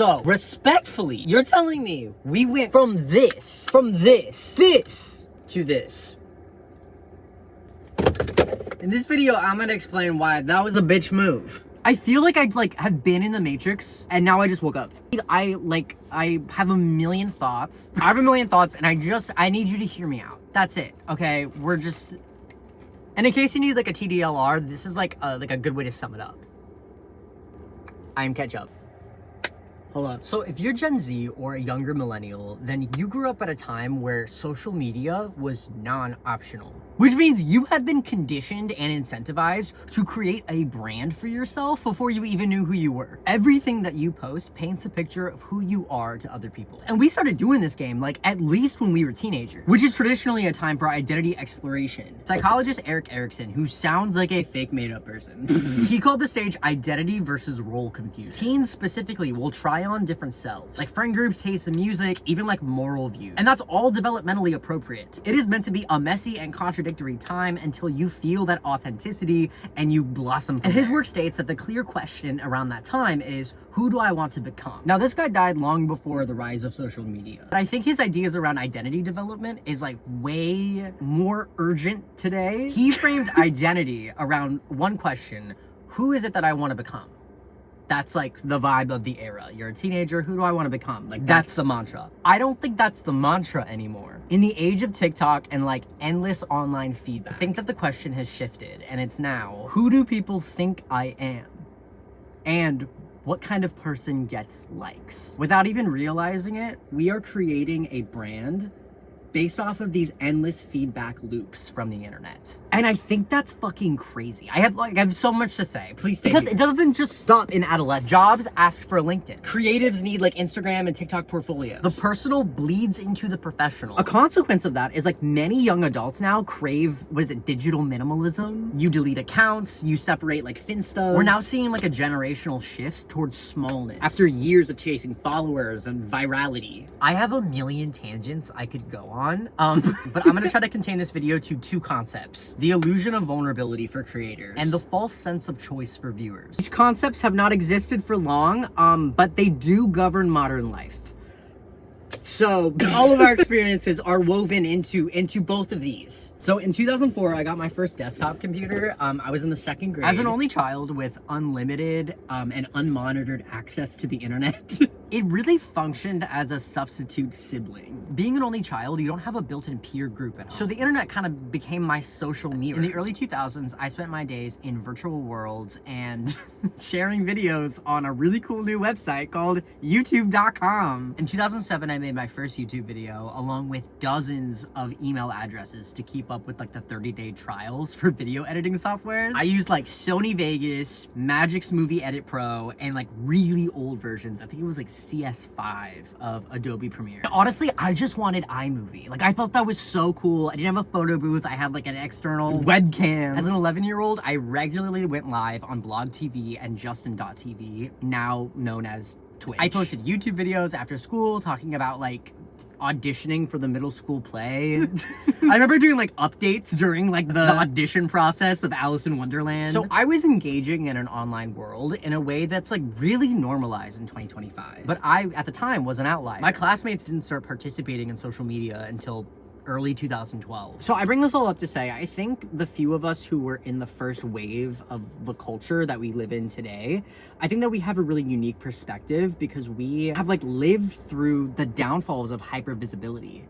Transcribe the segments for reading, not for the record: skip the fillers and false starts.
So, respectfully, you're telling me we went from this to this. In this video, I'm gonna explain why that was a bitch move. I feel like I'd have been in the Matrix and now I just woke up. I have a million thoughts. I have a million thoughts and I need you to hear me out. That's it. Okay, and in case you need like a TDLR, this is like a good way to sum it up. I'm ketchup. Hello. So if you're Gen Z or a younger millennial, then you grew up at a time where social media was non-optional. Which means you have been conditioned and incentivized to create a brand for yourself before you even knew who you were. Everything that you post paints a picture of who you are to other people. And we started doing this game at least when we were teenagers, which is traditionally a time for identity exploration. Psychologist Erik Erikson, who sounds like a fake made-up person, he called the stage identity versus role confusion. Teens specifically will try on different selves, like friend groups, tastes in music, even like moral views. And that's all developmentally appropriate. It is meant to be a messy and contradictory time until you feel that authenticity and you blossom from his work states that the clear question around that time is, who do I want to become? Now, this guy died long before the rise of social media, but I think his ideas around identity development is way more urgent today. He framed identity around one question: who is it that I want to become? That's the vibe of the era. You're a teenager, who do I want to become? That's the mantra. I don't think that's the mantra anymore. In the age of TikTok and endless online feedback, I think that the question has shifted and it's now, who do people think I am? And what kind of person gets likes? Without even realizing it, we are creating a brand based off of these endless feedback loops from the internet. And I think that's fucking crazy. I have so much to say. Please stay here. Because it doesn't just stop in adolescence. Jobs ask for LinkedIn. Creatives need Instagram and TikTok portfolios. The personal bleeds into the professional. A consequence of that is many young adults now crave, digital minimalism? You delete accounts, you separate Finstas. We're now seeing a generational shift towards smallness after years of chasing followers and virality. I have a million tangents I could go on. But I'm gonna try to contain this video to two concepts: the illusion of vulnerability for creators and the false sense of choice for viewers. These concepts have not existed for long, but they do govern modern life. So all of our experiences are woven into both of these. So in 2004, I got my first desktop computer. I was in the second grade. As an only child with unlimited and unmonitored access to the internet, it really functioned as a substitute sibling. Being an only child, you don't have a built-in peer group at all. So the internet kind of became my social mirror. In the early 2000s, I spent my days in virtual worlds and sharing videos on a really cool new website called YouTube.com. In 2007, I made my first YouTube video along with dozens of email addresses to keep up with the 30-day trials for video editing softwares. I used Sony Vegas, Magix Movie Edit Pro, and really old versions. I think it was CS5 of Adobe Premiere. Honestly, I just wanted iMovie. I thought that was so cool. I didn't have a photo booth. I had an external webcam. As an 11-year-old, I regularly went live on Blog TV and Justin.tv, now known as Twitch. I posted YouTube videos after school talking about auditioning for the middle school play. I remember doing updates during the audition process of Alice in Wonderland. So I was engaging in an online world in a way that's really normalized in 2025. But I, at the time, was an outlier. My classmates didn't start participating in social media until early 2012. So I bring this all up to say, I think the few of us who were in the first wave of the culture that we live in today, I think that we have a really unique perspective because we have lived through the downfalls of hypervisibility.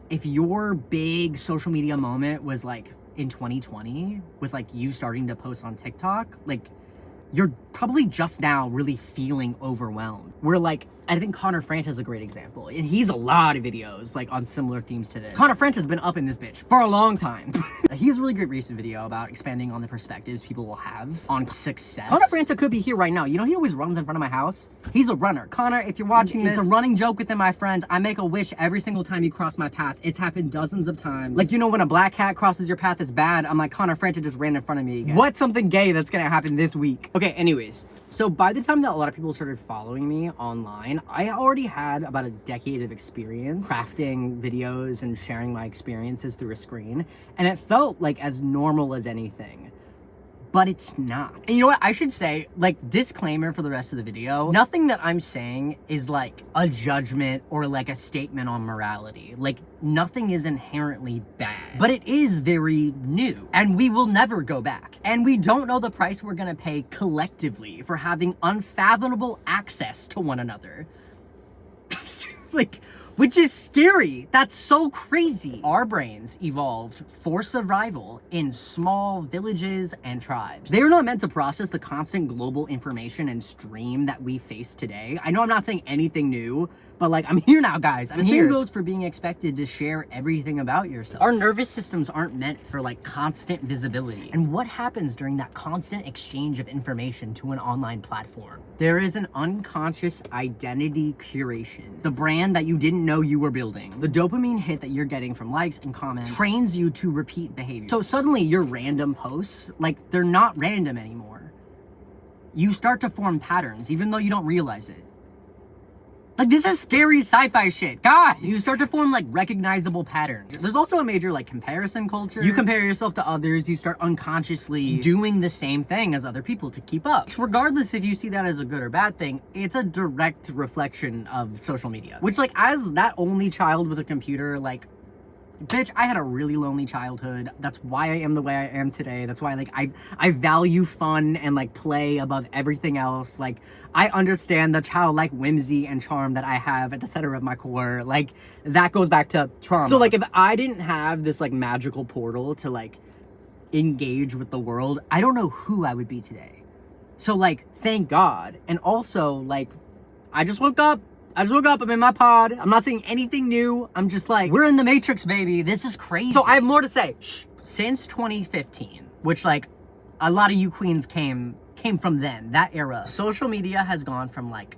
If your big social media moment was in 2020 with you starting to post on TikTok, you're probably just now really feeling overwhelmed. We're I think Connor Frant is a great example. And he's a lot of videos on similar themes to this. Connor Frant has been up in this bitch for a long time. He has a really great recent video about expanding on the perspectives people will have on success. Connor Franta could be here right now. You know, he always runs in front of my house. He's a runner. Connor, if you're watching this, it's a running joke within my friends. I make a wish every single time you cross my path. It's happened dozens of times. When a black cat crosses your path, it's bad. I'm like, Connor Franta just ran in front of me again. What's something gay that's gonna happen this week? Okay, anyways. So by the time that a lot of people started following me online, I already had about a decade of experience crafting videos and sharing my experiences through a screen, and it felt as normal as anything. but it's not. And you know what? I should say, like, disclaimer for the rest of the video, nothing that I'm saying is like a judgment or like a statement on morality. Like, nothing is inherently bad, but it is very new and we will never go back. And we don't know the price we're gonna pay collectively for having unfathomable access to one another. Like, which is scary. That's so crazy. Our brains evolved for survival in small villages and tribes. They are not meant to process the constant global information and stream that we face today. I know I'm not saying anything new, but like, I'm here now, guys. I'm here. The same goes for being expected to share everything about yourself. Our nervous systems aren't meant for like constant visibility. And what happens during that constant exchange of information to an online platform? There is an unconscious identity curation. The brand that you didn't know you were building. The dopamine hit that you're getting from likes and comments trains you to repeat behavior. So suddenly your random posts, like, they're not random anymore. You start to form patterns even though you don't realize it. Like, this is scary sci-fi shit, guys. You start to form like recognizable patterns. There's also a major like comparison culture. You compare yourself to others, you start unconsciously doing the same thing as other people to keep up. Regardless if you see that as a good or bad thing, it's a direct reflection of social media. Which, like, as that only child with a computer, like, bitch, I had a really lonely childhood. That's why I am the way I am today. That's why, like, I value fun and, like, play above everything else. Like, I understand the childlike whimsy and charm that I have at the center of my core. Like, that goes back to trauma. So, like, if I didn't have this, like, magical portal to, like, engage with the world, I don't know who I would be today. So, like, thank God. And also, like, I just woke up, I'm in my pod. I'm not saying anything new. I'm just like, we're in the Matrix, baby. This is crazy. So I have more to say. Since 2015, which, like, a lot of you queens came from then, that era, social media has gone from, like,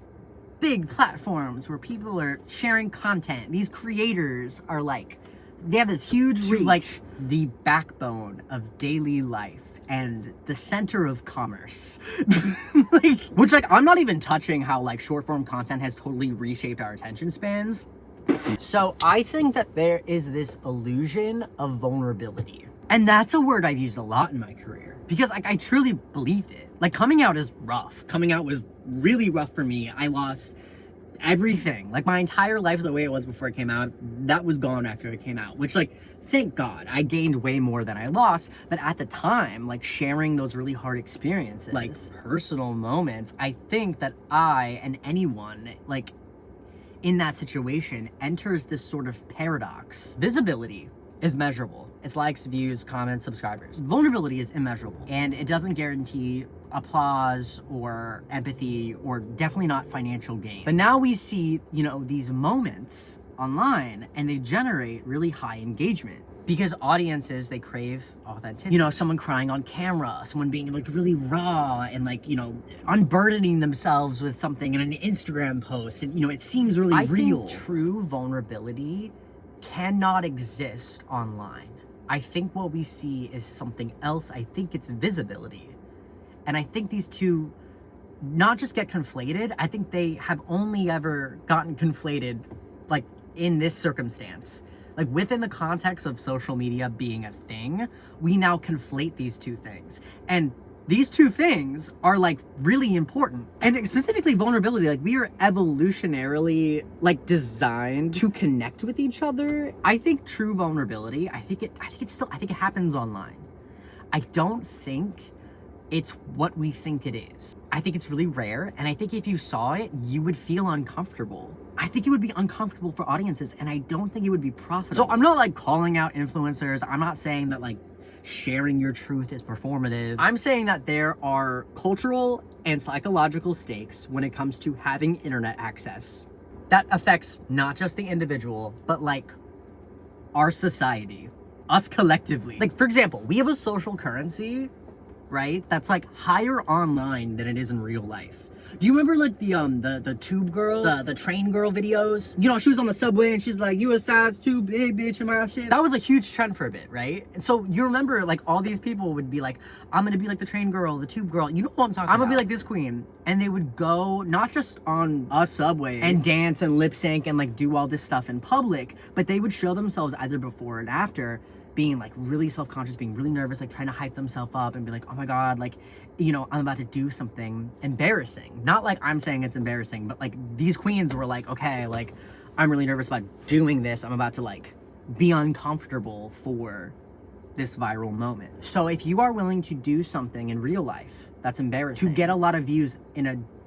big platforms where people are sharing content. These creators are, like, they have this huge reach. Like, the backbone of daily life and the center of commerce. Like, which, like, I'm not even touching how, like, short form content has totally reshaped our attention spans. So I think that there is this illusion of vulnerability. And that's a word I've used a lot in my career because, like, I truly believed it. Like, coming out is rough. Coming out was really rough for me. I lost everything. Like, my entire life the way it was before it came out, that was gone after it came out, which, like, thank God, I gained way more than I lost. But at the time, like, sharing those really hard experiences, like, personal moments, I think that I and anyone, like, in that situation enters this sort of paradox. Visibility is measurable. It's likes, views, comments, subscribers. Vulnerability is immeasurable, and it doesn't guarantee applause or empathy or definitely not financial gain. But now we see, you know, these moments online and they generate really high engagement because audiences, they crave authenticity. You know, someone crying on camera, someone being, like, really raw and, like, you know, unburdening themselves with something in an Instagram post, and, you know, it seems really real. I think true vulnerability cannot exist online. I think what we see is something else. I think it's visibility. And I think these two not just get conflated, I think they have only ever gotten conflated, like, in this circumstance. Like, within the context of social media being a thing, we now conflate these two things. And these two things are, like, really important. And specifically vulnerability, like, we are evolutionarily, like, designed to connect with each other. I think true vulnerability, I think it happens online. I don't think it's what we think it is. I think it's really rare, and I think if you saw it, you would feel uncomfortable. I think it would be uncomfortable for audiences, and I don't think it would be profitable. So I'm not, like, calling out influencers. I'm not saying that, like, sharing your truth is performative. I'm saying that there are cultural and psychological stakes when it comes to having internet access. That affects not just the individual, but, like, our society, us collectively. Like, for example, we have a social currency, right, that's, like, higher online than it is in real life. Do you remember, like, the tube girl, the train girl videos? You know, she was on the subway and she's like, you a size too big, bitch, and my shit. That was a huge trend for a bit, right? And so you remember, like, all these people would be like, I'm gonna be like the train girl, the tube girl. You know what I'm talking about. I'm gonna be like this queen. And they would go not just on a subway and dance and lip sync and, like, do all this stuff in public, but they would show themselves either before and after being like really self-conscious, being really nervous, like trying to hype themselves up and be like, oh my God, like, you know, I'm about to do something embarrassing. Not like I'm saying it's embarrassing, but like these queens were like, okay, like I'm really nervous about doing this. I'm about to like be uncomfortable for this viral moment. So if you are willing to do something in real life that's embarrassing to get a lot of views in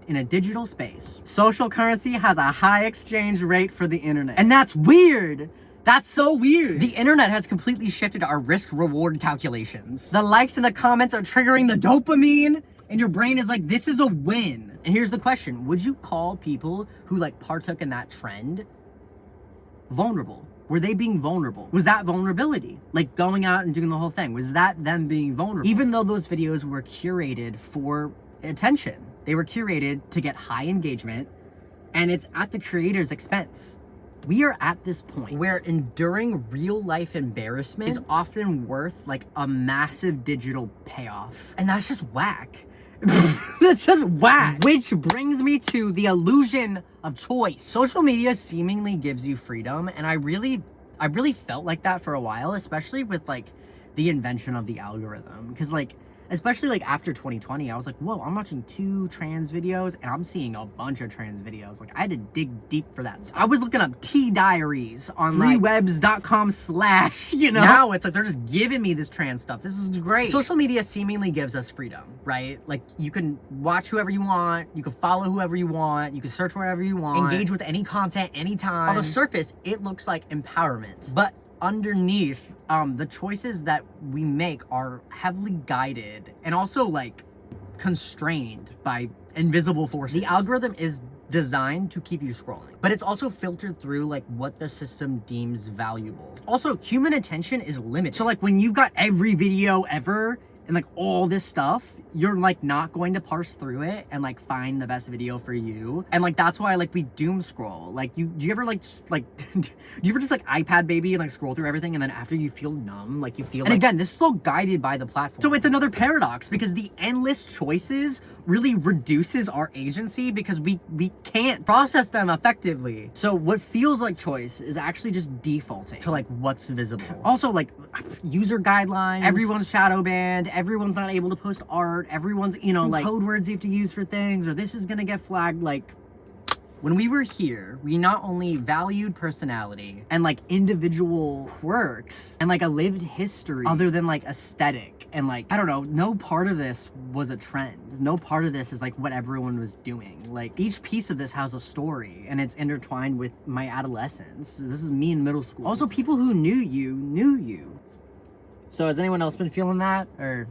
a digital space, social currency has a high exchange rate for the internet. And that's weird. That's so weird. The internet has completely shifted our risk-reward calculations. The likes and the comments are triggering the dopamine, and your brain is like, this is a win. And here's the question. Would you call people who like partook in that trend vulnerable? Were they being vulnerable? Was that vulnerability? Like going out and doing the whole thing? Was that them being vulnerable? Even though those videos were curated for attention, they were curated to get high engagement, and it's at the creator's expense. We are at this point where enduring real life embarrassment is often worth like a massive digital payoff. And that's just whack. That's just whack. Which brings me to the illusion of choice. Social media seemingly gives you freedom, and I really felt like that for a while, especially with like the invention of the algorithm. Because like, especially like after 2020, I was like, whoa, I'm watching 2 trans videos and I'm seeing a bunch of trans videos. Like I had to dig deep for that stuff. I was looking up tea diaries on freewebs.com/, you know. Now it's like they're just giving me this trans stuff. This is great. Social media seemingly gives us freedom, right? Like you can watch whoever you want, you can follow whoever you want, you can search wherever you want, engage with any content anytime. On the surface, it looks like empowerment, but underneath, the choices that we make are heavily guided and also like constrained by invisible forces. The algorithm is designed to keep you scrolling, but it's also filtered through like what the system deems valuable. Also, human attention is limited. So like when you've got every video ever and like all this stuff, you're like not going to parse through it and like find the best video for you. And like that's why like we doom scroll. Like do you ever like just like do you ever just like iPad baby and like scroll through everything, and then after you feel numb, like you feel. And like, again, this is all guided by the platform. So it's another paradox because the endless choices really reduces our agency because we can't process them effectively. So what feels like choice is actually just defaulting to like what's visible. Also like user guidelines, everyone's shadow banned, everyone's not able to post art, everyone's, you know, like code words you have to use for things, or this is gonna get flagged. Like when we were here, we not only valued personality and like individual quirks and like a lived history other than like aesthetic and like, I don't know, no part of this was a trend. No part of this is like what everyone was doing. Like each piece of this has a story and it's intertwined with my adolescence. This is me in middle school. Also, people who knew you knew you. So has anyone else been feeling that, or